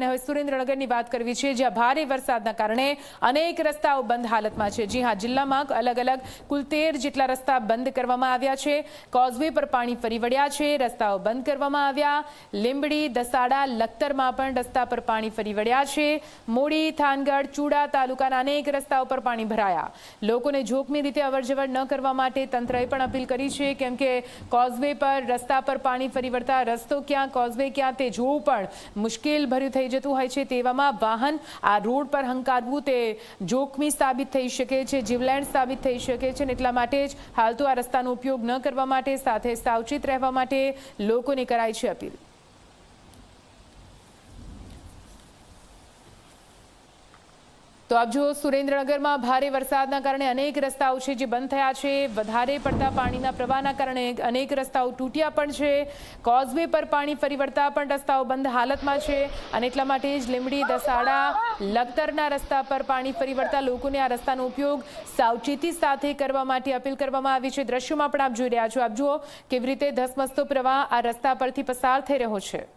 અને હવે સુરેન્દ્રનગરની વાત કરવી છે, જ્યાં ભારે વરસાદના કારણે અનેક રસ્તાઓ બંધ હાલતમાં છે। જી હા, જિલ્લામાં અલગ અલગ કુલ 13 જેટલા રસ્તા બંધ કરવામાં આવ્યા છે। કોઝવે પર પાણી ફરી વળ્યા છે, રસ્તાઓ બંધ કરવામાં આવ્યા। લીંબડી, દસાડા, લખતરમાં પણ રસ્તા પર પાણી ફરી વળ્યા છે। મોડી, થાનગઢ, ચૂડા તાલુકાના અનેક રસ્તાઓ પર પાણી ભરાયા। લોકોને જોખમી રીતે અવરજવર ન કરવા માટે તંત્રએ પણ અપીલ કરી છે, કેમ કે કોઝવે પર રસ્તા પર પાણી ફરી વળતા રસ્તો ક્યાં, કોઝવે ક્યાં તે જોવું પણ મુશ્કેલ ભર્યું થઈ જતું હોય છે। તેવામાં વાહન આ રોડ પર હંકારવું તે જોખમી સાબિત થઈ શકે છે, જીવલેણ સાબિત થઈ શકે છે। એટલા માટે જ હાલ તો આ રસ્તાનો ઉપયોગ ન કરવા માટે, સાથે સાવચેત રહેવા માટે લોકોને કરાઈ છે અપીલ। તો આપ જુઓ, સુરેન્દ્રનગરમાં ભારે વરસાદના કારણે અનેક રસ્તાઓ છે જે બંધ થયા છે। વધારે પડતા પાણીના પ્રવાહના કારણે અનેક રસ્તાઓ તૂટ્યા પણ છે। કોઝવે પર પાણી ફરી વળતા પણ રસ્તાઓ બંધ હાલતમાં છે અને એટલા માટે જ લીંબડી, દસાડા, લખતરના રસ્તા પર પાણી ફરી વળતા લોકોને આ રસ્તાનો ઉપયોગ સાવચેતી સાથે કરવા માટે અપીલ કરવામાં આવી છે। દ્રશ્યોમાં પણ આપ જોઈ રહ્યા છો, આપ જુઓ કેવી રીતે ધસમસતો પ્રવાહ આ રસ્તા પરથી પસાર થઈ રહ્યો છે।